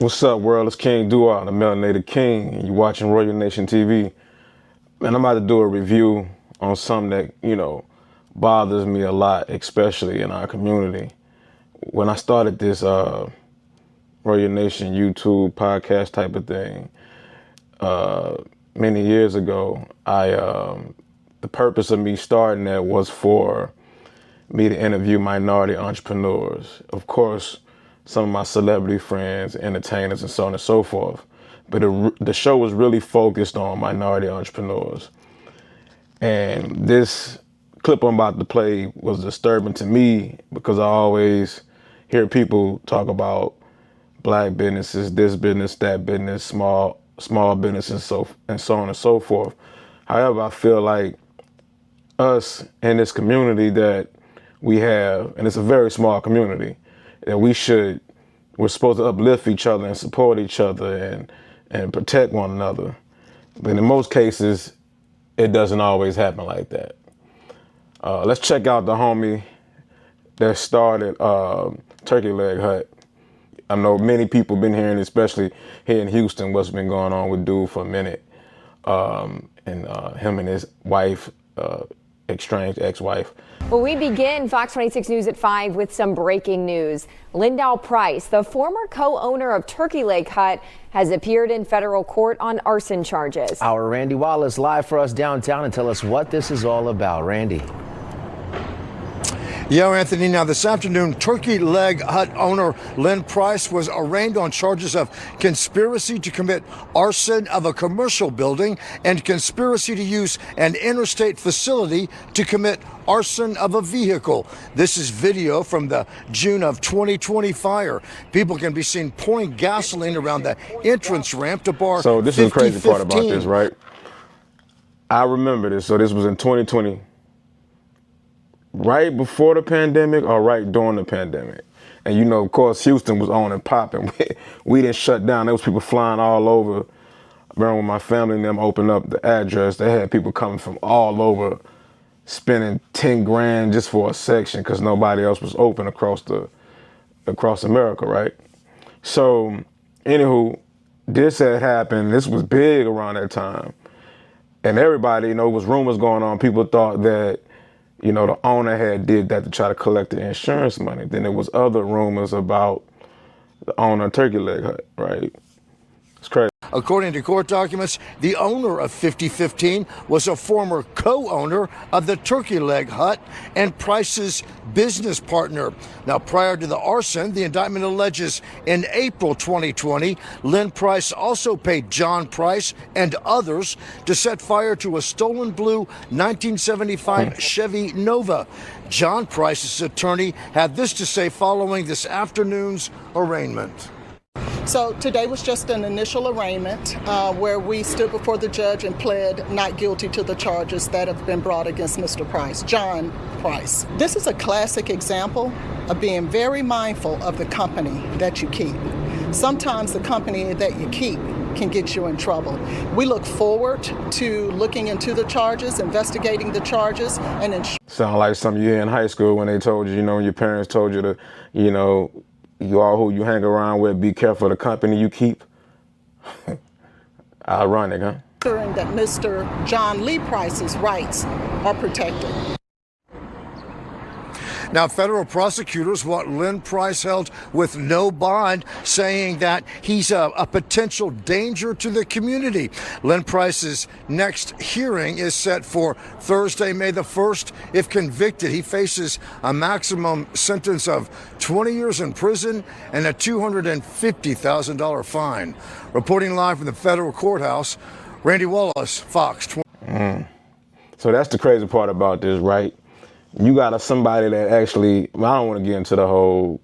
What's up, world? It's King Dua, the Melanated King, and you're watching Royal Nation TV. And I'm about to do a review on something that, bothers me a lot, especially in our community. When I started this Royal Nation YouTube podcast type of thing many years ago, the purpose of me starting that was for me to interview minority entrepreneurs. Of course, some of my celebrity friends, entertainers, and so on and so forth. But the show was really focused on minority entrepreneurs. And this clip I'm about to play was disturbing to me because I always hear people talk about black businesses, this business, that business, small business, and so on and so forth. However, I feel like us in this community that we have, and it's a very small community, that we're supposed to uplift each other and support each other and protect one another. But in most cases, it doesn't always happen like that. Let's check out the homie that started Turkey Leg Hut. I know many people been hearing, especially here in Houston, what's been going on with dude for a minute. And him and his wife, estranged ex-wife. Well, we begin Fox 26 News at 5 with some breaking news. Lindell Price, the former co-owner of Turkey Leg Hut, has appeared in federal court on arson charges. Our Randy Wallace live for us downtown and tell us what this is all about. Randy. Yeah, Anthony. Now, this afternoon, Turkey Leg Hut owner Lynn Price was arraigned on charges of conspiracy to commit arson of a commercial building and conspiracy to use an interstate facility to commit arson of a vehicle. This is video from the June of 2020 fire. People can be seen pouring gasoline around the entrance ramp to bar. So this is the crazy part about this, right? I remember this. So this was in 2020. Right before the pandemic or right during the pandemic. And of course, Houston was on and popping. We didn't shut down. There was people flying all over. I remember when my family and them opened up the address, they had people coming from all over spending 10 grand just for a section because nobody else was open across America, right? So, anywho, this had happened. This was big around that time. And everybody, it was rumors going on. People thought that the owner had did that to try to collect the insurance money. Then there was other rumors about the owner of Turkey Leg Hut, right? It's crazy. According to court documents, the owner of 5015 was a former co-owner of the Turkey Leg Hut and Price's business partner. Now, prior to the arson, the indictment alleges in April 2020, Lynn Price also paid John Price and others to set fire to a stolen blue 1975 Chevy Nova. John Price's attorney had this to say following this afternoon's arraignment. So today was just an initial arraignment where we stood before the judge and pled not guilty to the charges that have been brought against Mr. Price, John Price. This is a classic example of being very mindful of the company that you keep. Sometimes the company that you keep can get you in trouble. We look forward to looking into the charges, investigating the charges, and sound like something you hear in high school when they told you, when your parents told you to, you all who you hang around with, be careful of the company you keep. Ironic, huh? Ensuring that Mr. John Lee Price's rights are protected. Now, federal prosecutors want Lynn Price held with no bond, saying that he's a potential danger to the community. Lynn Price's next hearing is set for Thursday, May the 1st. If convicted, he faces a maximum sentence of 20 years in prison and a $250,000 fine. Reporting live from the federal courthouse, Randy Wallace, Fox 20. So that's the crazy part about this, right? You got somebody that actually, I don't want to get into the whole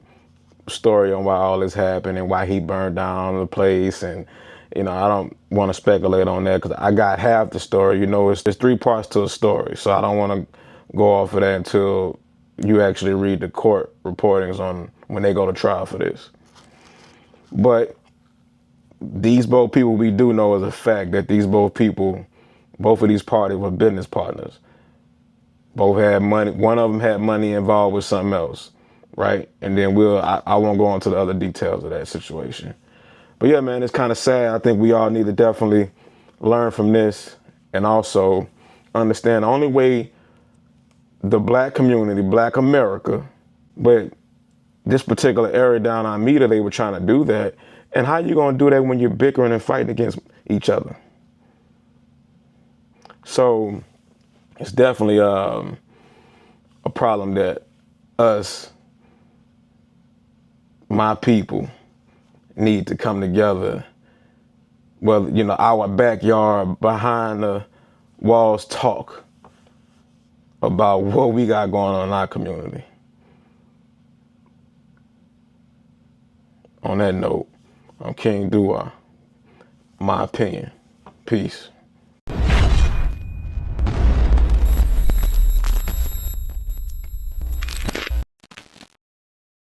story on why all this happened and why he burned down the place. And, I don't want to speculate on that because I got half the story. There's 3 parts to a story. So I don't want to go off of that until you actually read the court reportings on when they go to trial for this. But these both people, we do know as a fact that both of these parties were business partners. Both had money. One of them had money involved with something else, right? And then I won't go into the other details of that situation. But yeah, man, it's kind of sad. I think we all need to definitely learn from this and also understand the only way the black community, black America, but this particular area down Alameda, they were trying to do that. And how you gonna do that when you're bickering and fighting against each other? So it's definitely a problem that us, my people, need to come together. Well, you know, our backyard, behind the walls, talk about what we got going on in our community. On that note, I'm King Dua. My opinion. Peace.